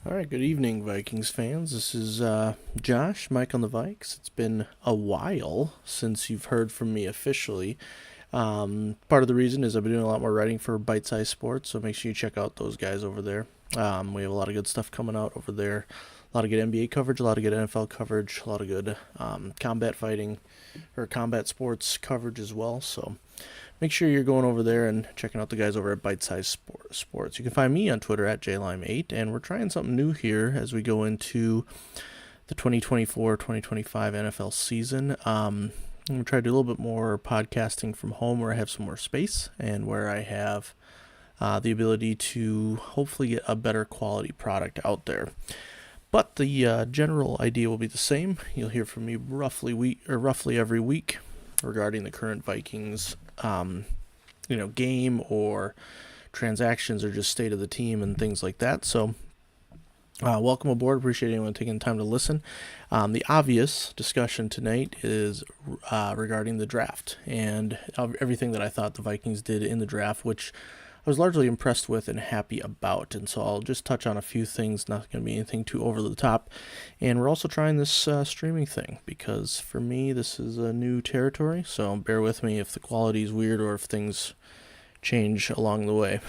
All right, good evening, Vikings fans. This is Josh, Mike on the Vikes. It's been a while since you've heard from me officially. Part of the reason is I've been doing a lot more writing for Bite Size Sports, so make sure you check out those guys over there. We have a lot of good stuff coming out over there. A lot of good NBA coverage, a lot of good NFL coverage, a lot of good combat fighting or combat sports coverage as well. So make sure you're going over there and checking out the guys over at Bite Size Sports. You can find me on Twitter at JLime8, and we're trying something new here as we go into the 2024-2025 NFL season. I'm going to try to do a little bit more podcasting from home where I have some more space and where I have the ability to hopefully get a better quality product out there. But the general idea will be the same. You'll hear from me roughly every week regarding the current Vikings, game or transactions or just state of the team and things like that. So, welcome aboard. Appreciate anyone taking the time to listen. The obvious discussion tonight is regarding the draft and everything that I thought the Vikings did in the draft, which I was largely impressed with and happy about. And so I'll just touch on a few things, not going to be anything too over the top. And we're also trying this streaming thing because for me, this is a new territory. So bear with me if the quality is weird or if things change along the way.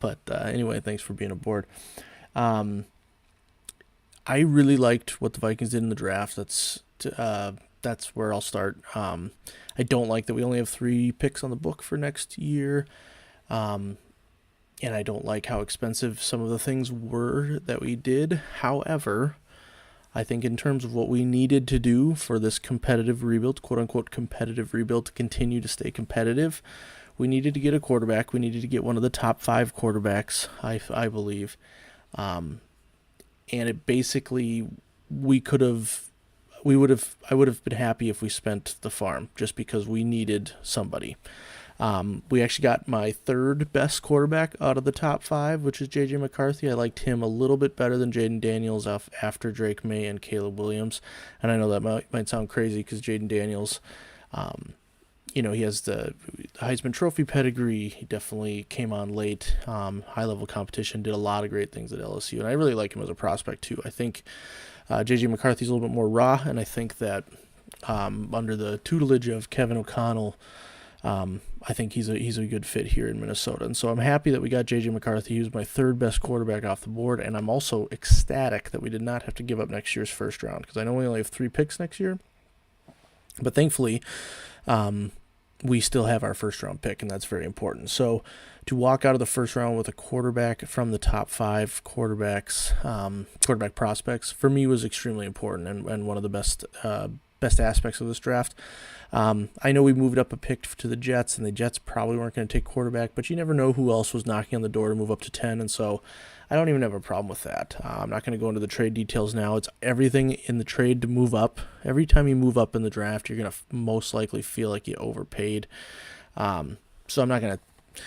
But anyway, thanks for being aboard. Um, I really liked what the Vikings did in the draft. That's where I'll start. I don't like that we only have 3 picks on the book for next year. Um, and I don't like how expensive some of the things were that we did. However, I think in terms of what we needed to do for this competitive rebuild, quote unquote competitive rebuild, to continue to stay competitive, we needed to get a quarterback. We needed to get one of the top 5 quarterbacks, I believe. And it basically, I would have been happy if we spent the farm just because we needed somebody. We actually got my third best quarterback out of the top 5, which is J.J. McCarthy. I liked him a little bit better than Jaden Daniels after Drake May and Caleb Williams. And I know that might sound crazy because Jaden Daniels, he has the Heisman Trophy pedigree. He definitely came on late, high-level competition, did a lot of great things at LSU. And I really like him as a prospect, too. I think J.J. McCarthy's a little bit more raw, and I think that under the tutelage of Kevin O'Connell, I think he's a good fit here in Minnesota. And so I'm happy that we got J.J. McCarthy. He was my third best quarterback off the board, and I'm also ecstatic that we did not have to give up next year's first round because I know we only have 3 picks next year. But thankfully, we still have our first round pick, and that's very important. So to walk out of the first round with a quarterback from the top 5 quarterback prospects, for me was extremely important and one of the best aspects of this draft. I know we moved up a pick to the Jets, and the Jets probably weren't going to take quarterback, but you never know who else was knocking on the door to move up to 10, and so I don't even have a problem with that. I'm not going to go into the trade details now. It's everything in the trade to move up. Every time you move up in the draft, you're going to most likely feel like you overpaid. So I'm not going to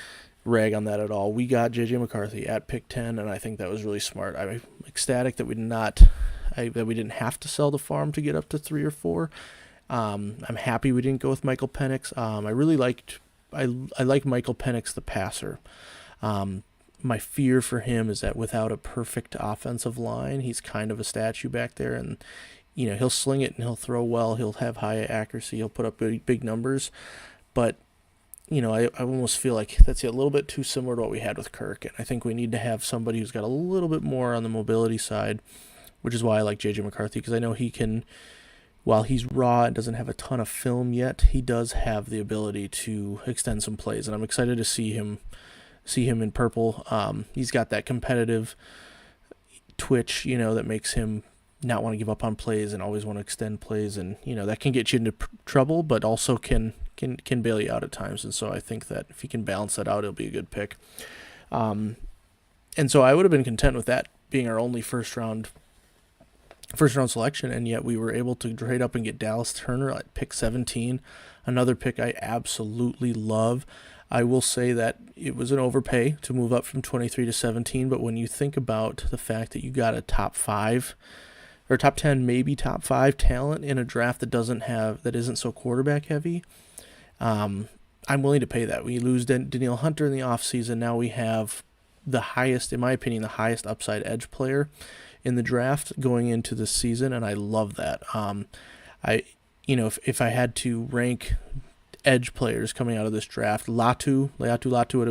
rag on that at all. We got J.J. McCarthy at pick 10, and I think that was really smart. I'm ecstatic that we didn't have to sell the farm to get up to 3 or 4. I'm happy we didn't go with Michael Penix. I like Michael Penix, the passer. My fear for him is that without a perfect offensive line, he's kind of a statue back there, and he'll sling it and he'll throw well. He'll have high accuracy. He'll put up big numbers, but I almost feel like that's a little bit too similar to what we had with Kirk, and I think we need to have somebody who's got a little bit more on the mobility side, which is why I like J.J. McCarthy, because I know he can, while he's raw and doesn't have a ton of film yet, he does have the ability to extend some plays, and I'm excited to see him in purple. He's got that competitive twitch, that makes him not want to give up on plays and always want to extend plays, and that can get you into trouble, but also can bail you out at times. And so I think that if he can balance that out, it'll be a good pick. And so I would have been content with that being our only first round selection, and yet we were able to trade up and get Dallas Turner at pick 17, another pick I absolutely love. I will say that it was an overpay to move up from 23 to 17, but when you think about the fact that you got a top 5 or top 10, maybe top 5 talent in a draft that isn't so quarterback heavy, I'm willing to pay that. We lose Danielle Hunter in the offseason. Now we have the highest, in my opinion, the highest upside edge player in the draft going into this season, and I love that. I, if I had to rank edge players coming out of this draft, Latu would have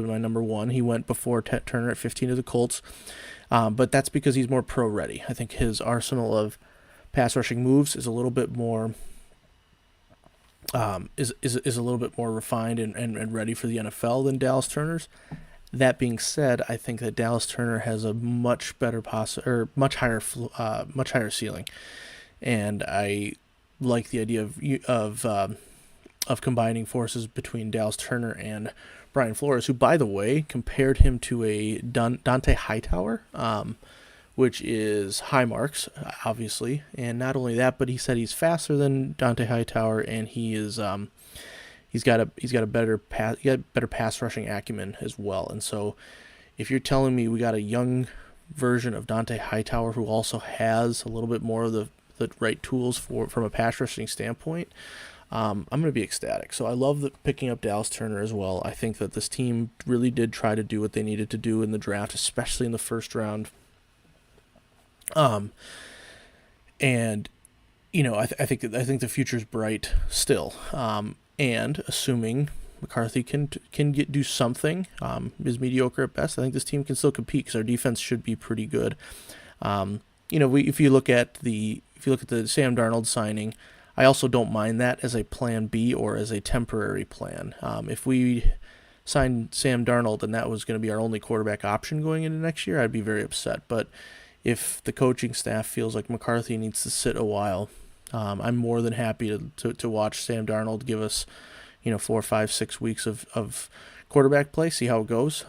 been my number one. He went before Turner at 15 to the Colts, but that's because he's more pro ready. I think his arsenal of pass rushing moves is a little bit more is a little bit more refined and ready for the NFL than Dallas Turner's. That being said, I think that Dallas Turner has a much better much higher ceiling, and I like the idea of combining forces between Dallas Turner and Brian Flores, who, by the way, compared him to a Dante Hightower, which is high marks, obviously. And not only that, but he said he's faster than Dante Hightower, and he is he's got a better pass rushing acumen as well. And so, if you're telling me we got a young version of Dante Hightower who also has a little bit more of the right tools from a pass rushing standpoint, I'm going to be ecstatic. So I love picking up Dallas Turner as well. I think that this team really did try to do what they needed to do in the draft, especially in the first round. And I think the future's bright still. And assuming McCarthy can do something, is mediocre at best, I think this team can still compete because our defense should be pretty good. If you look at the Sam Darnold signing, I also don't mind that as a plan B or as a temporary plan. If we signed Sam Darnold and that was going to be our only quarterback option going into next year, I'd be very upset. But if the coaching staff feels like McCarthy needs to sit a while, I'm more than happy to watch Sam Darnold give us, 4, 5, 6 weeks of quarterback play, see how it goes.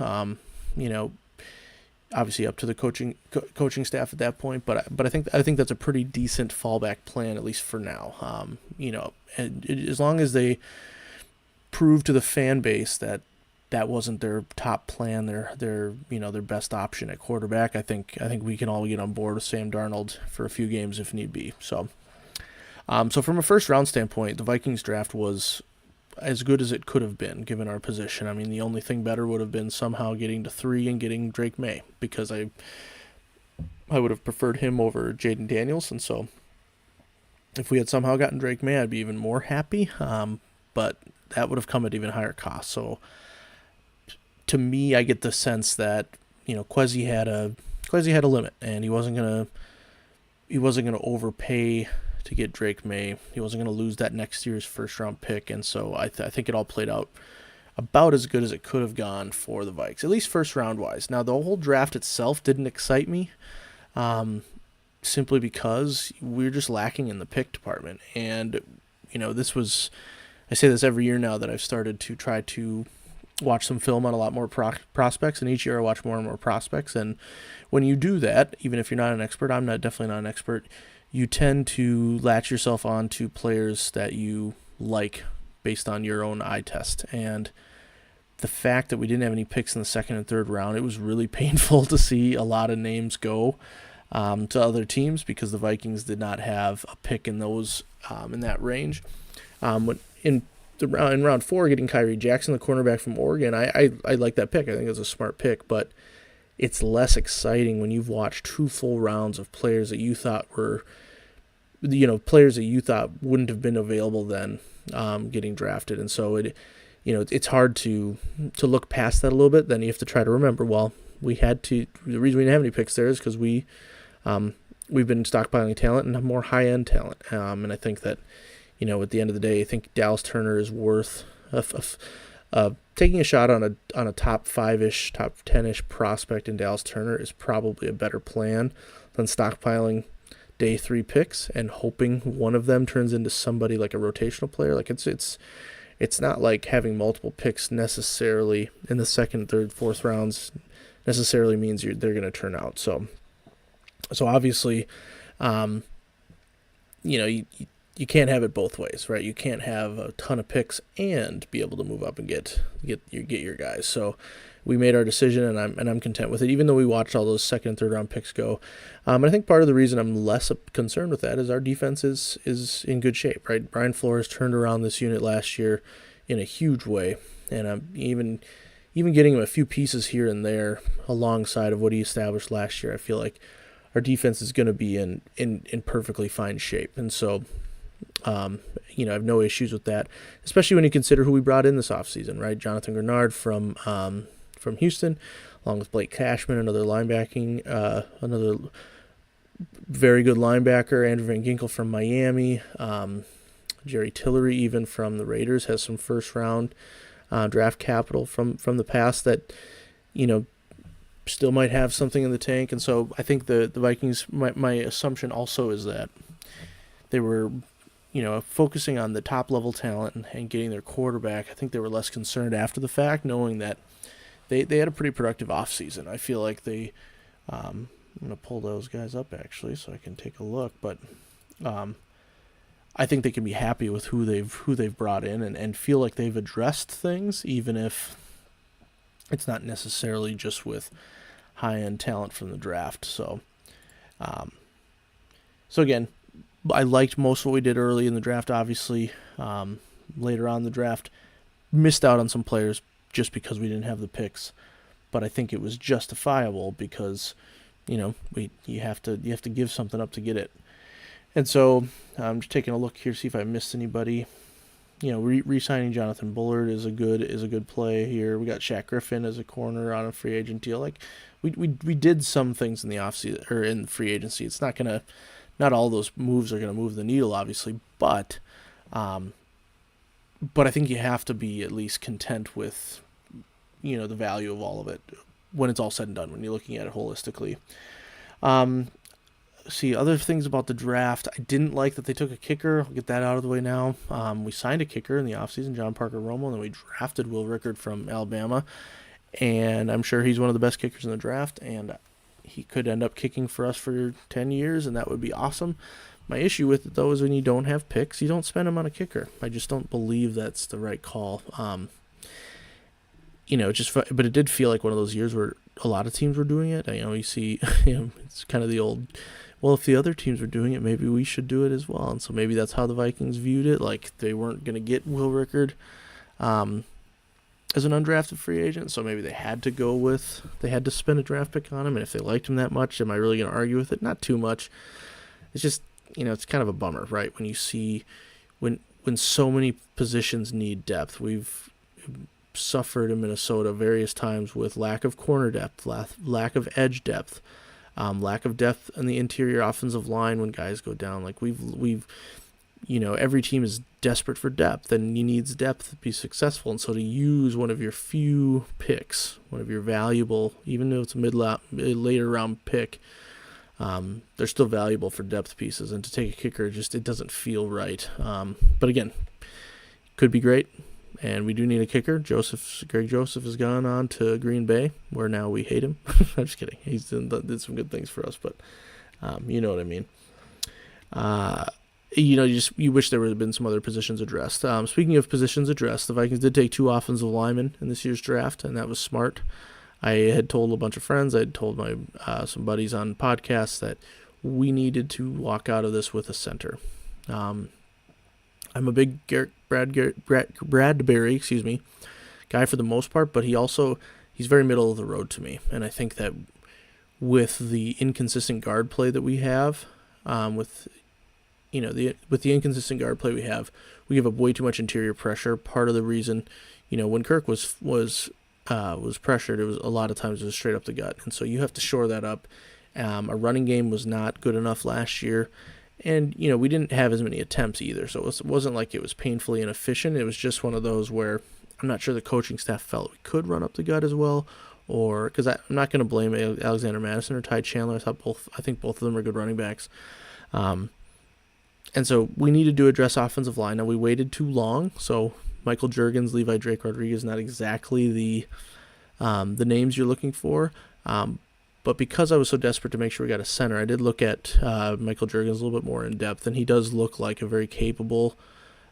Obviously up to the coaching staff at that point, but I think that's a pretty decent fallback plan, at least for now. As long as they prove to the fan base that wasn't their top plan, their best option at quarterback, I think we can all get on board with Sam Darnold for a few games if need be. So from a first round standpoint, the Vikings draft was as good as it could have been given our position. I mean, the only thing better would have been somehow getting to 3 and getting Drake May, because I would have preferred him over Jaden Daniels, and so if we had somehow gotten Drake May, I'd be even more happy. But that would have come at even higher cost. So to me, I get the sense that Kwesi had a limit, and he wasn't gonna overpay to get Drake May. He wasn't going to lose that next year's first round pick, and so I think it all played out about as good as it could have gone for the Vikes, at least first round wise. Now, the whole draft itself didn't excite me, simply because we're just lacking in the pick department. And I say this every year now that I've started to try to watch some film on a lot more prospects, and each year I watch more and more prospects. And when you do that, even if you're not an expert, I'm definitely not an expert, you tend to latch yourself on to players that you like based on your own eye test. And the fact that we didn't have any picks in the second and third round, it was really painful to see a lot of names go to other teams because the Vikings did not have a pick in those in that range. In round 4, getting Kyrie Jackson, the cornerback from Oregon, I like that pick. I think it's a smart pick, but it's less exciting when you've watched 2 full rounds of players that you thought were, players that you thought wouldn't have been available then getting drafted. And so it's hard to look past that a little bit. Then you have to try to remember, well, the reason we didn't have any picks there is because we've been stockpiling talent and more high-end talent. And I think that, at the end of the day, I think Dallas Turner is worth taking a shot on a top 5-ish, top 10-ish prospect in Dallas Turner is probably a better plan than stockpiling day 3 picks and hoping one of them turns into somebody like a rotational player. Like it's not like having multiple picks necessarily in the second, third, fourth rounds necessarily means they're going to turn out. So obviously, you can't have it both ways, right? You can't have a ton of picks and be able to move up and get your guys. So we made our decision, and I'm content with it, even though we watched all those second and third round picks go. And I think part of the reason I'm less concerned with that is our defense is in good shape, right? Brian Flores turned around this unit last year in a huge way, and even even getting him a few pieces here and there alongside of what he established last year, I feel like our defense is going to be in perfectly fine shape. And so, I have no issues with that, especially when you consider who we brought in this offseason, right? Jonathan Grenard from Houston, along with Blake Cashman, another very good linebacker, Andrew Van Ginkel from Miami, Jerry Tillery even from the Raiders has some first-round draft capital from the past that, still might have something in the tank. And so I think the Vikings, my assumption also is that they were, focusing on the top-level talent and getting their quarterback. I think they were less concerned after the fact, knowing that they had a pretty productive offseason. I feel like I'm going to pull those guys up, actually, so I can take a look. But I think they can be happy with who they've brought in and feel like they've addressed things, even if it's not necessarily just with high-end talent from the draft. So again, I liked most of what we did early in the draft, obviously. Later on in the draft, missed out on some players just because we didn't have the picks. But I think it was justifiable because, you have to give something up to get it. And so I'm just taking a look here, see if I missed anybody. Re-signing Jonathan Bullard is a good play here. We got Shaq Griffin as a corner on a free agent deal. Like we did some things in the offseason or in free agency. It's not all those moves are gonna move the needle, obviously, but I think you have to be at least content with the value of all of it when it's all said and done, when you're looking at it holistically. See, other things about the draft, I didn't like that they took a kicker. I'll get that out of the way now. We signed a kicker in the offseason, John Parker Romo, and then we drafted Will Rickard from Alabama, and I'm sure he's one of the best kickers in the draft, and he could end up kicking for us for 10 years, and that would be awesome. My issue with it, though, is when you don't have picks, you don't spend them on a kicker. I just don't believe that's the right call. But it did feel like one of those years where a lot of teams were doing it. You see, it's kind of the old, well, if the other teams were doing it, maybe we should do it as well. And so maybe that's how the Vikings viewed it. Like they weren't going to get Will Rickard as an undrafted free agent, so maybe they had to spend a draft pick on him. And if they liked him that much, am I really going to argue with it? Not too much. It's just, it's kind of a bummer, right? When you see when so many positions need depth. We've suffered in Minnesota various times with lack of corner depth, lack of edge depth, lack of depth in the interior offensive line when guys go down. Like we've every team is desperate for depth and he needs depth to be successful. And so to use one of your few picks, one of your valuable, even though it's a later round pick, they're still valuable for depth pieces. And to take a kicker, it doesn't feel right. But again, could be great. And we do need a kicker. Greg Joseph has gone on to Green Bay, where now we hate him. I'm just kidding. He's did some good things for us, but you know what I mean. You wish there would have been some other positions addressed. Speaking of positions addressed, the Vikings did take 2 offensive linemen in this year's draft, and that was smart. I had told a bunch of friends, I had told my some buddies on podcasts that we needed to walk out of this with a center. I'm a big Bradbury, guy for the most part, but he's very middle of the road to me. And I think that with the inconsistent guard play that we have, with the inconsistent guard play we have, we give up way too much interior pressure. Part of the reason, when Kirk was pressured, it was a lot of times it was straight up the gut, and so you have to shore that up. Our running game was not good enough last year. And, we didn't have as many attempts either, so it wasn't like it was painfully inefficient. It was just one of those where I'm not sure the coaching staff felt we could run up the gut as well, or because I'm not going to blame Alexander Madison or Ty Chandler. I think both of them are good running backs. And so we needed to address offensive line. Now, we waited too long, so Michael Juergens, Levi Drake Rodriguez, not exactly the names you're looking for. But because I was so desperate to make sure we got a center, I did look at Michael Juergens a little bit more in depth, and he does look like a very capable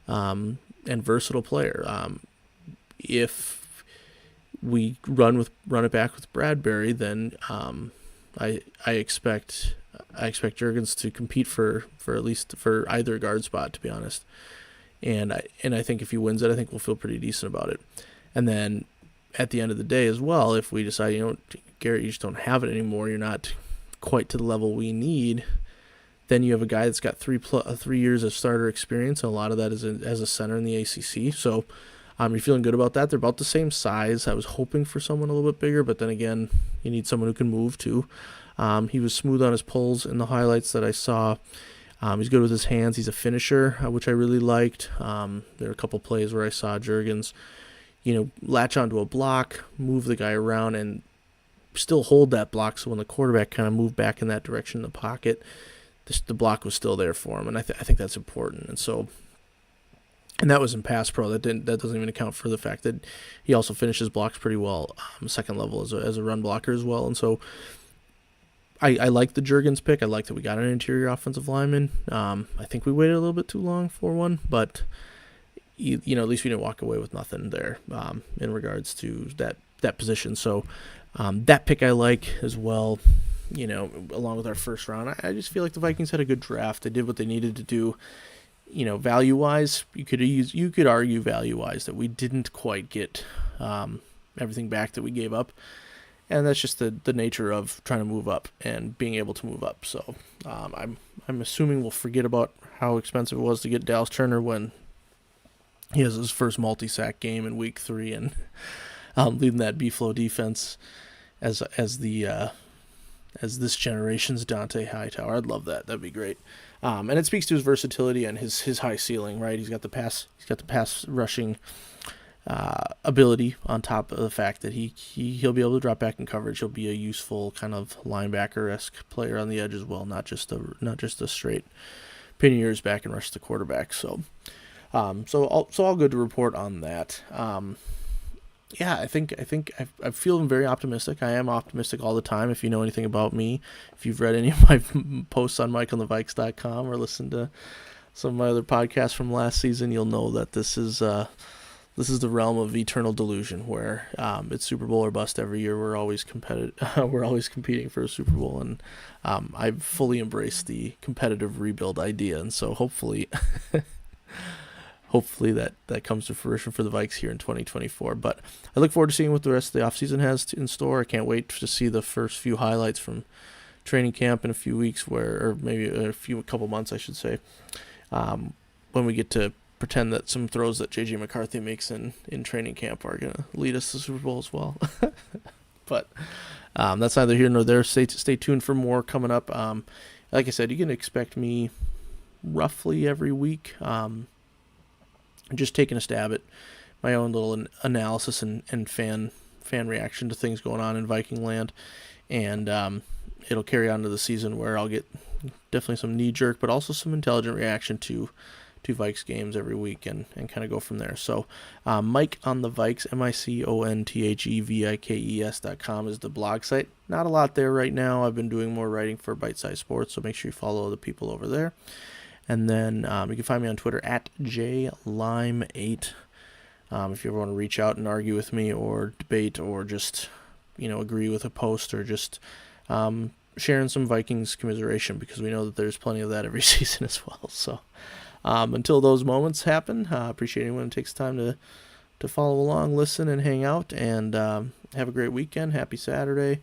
and versatile player. If we run it back with Bradbury, then I expect Juergens to compete for at least for either guard spot, to be honest. And I think if he wins it, I think we'll feel pretty decent about it. And then at the end of the day as well, if we decide, Garrett, you just don't have it anymore, you're not quite to the level we need, then you have a guy that's got 3 years of starter experience, and a lot of that is as a center in the ACC. So you're feeling good about that. They're about the same size. I was hoping for someone a little bit bigger, but then again, you need someone who can move too. He was smooth on his pulls in the highlights that I saw. He's good with his hands. He's a finisher, which I really liked. There are a couple plays where I saw Juergens, latch onto a block, move the guy around, and still hold that block. So when the quarterback kind of moved back in that direction in the pocket, the block was still there for him, and I think that's important. And that was in pass pro. That doesn't even account for the fact that he also finishes blocks pretty well, second level as a run blocker as well. And so I like the Juergens pick. I like that we got an interior offensive lineman. I think we waited a little bit too long for one, but at least we didn't walk away with nothing there in regards to that position. So that pick I like as well. Along with our first round, I just feel like the Vikings had a good draft. They did what they needed to do. Value-wise, you could argue value-wise that we didn't quite get everything back that we gave up, and that's just the nature of trying to move up and being able to move up. So I'm assuming we'll forget about how expensive it was to get Dallas Turner when he has his first multi-sack game in week 3 and leading that B-flow defense as this generation's Dante Hightower. I'd love that. That'd be great. And it speaks to his versatility and his high ceiling, right? He's got the pass rushing ability on top of the fact that he'll be able to drop back in coverage. He'll be a useful kind of linebacker-esque player on the edge as well, not just a straight pin your ears back and rush the quarterback. So all good to report on that. Yeah, I think I'm feeling very optimistic. I am optimistic all the time. If you know anything about me, if you've read any of my posts on MikeOnTheVikes.com or listened to some of my other podcasts from last season, you'll know that this is the realm of eternal delusion, where it's Super Bowl or bust every year. We're always we're always competing for a Super Bowl, and I've fully embraced the competitive rebuild idea, and so hopefully. Hopefully that comes to fruition for the Vikes here in 2024. But I look forward to seeing what the rest of the offseason has in store. I can't wait to see the first few highlights from training camp in a few weeks, or maybe a couple months, I should say, when we get to pretend that some throws that J.J. McCarthy makes in training camp are going to lead us to the Super Bowl as well. But that's neither here nor there. Stay tuned for more coming up. Like I said, you can expect me roughly every week. Just taking a stab at my own little analysis and fan reaction to things going on in Viking land, and it'll carry on to the season where I'll get definitely some knee-jerk, but also some intelligent reaction to Vikes games every week and kind of go from there. So Mike on the Vikes, MikeOnTheVikes.com is the blog site. Not a lot there right now. I've been doing more writing for Bite Size Sports, so make sure you follow the people over there. And then you can find me on Twitter at JLime8. If you ever want to reach out and argue with me or debate or just, agree with a post or just sharing some Vikings commiseration, because we know that there's plenty of that every season as well. So until those moments happen, appreciate anyone who takes time to follow along, listen, and hang out. And have a great weekend. Happy Saturday.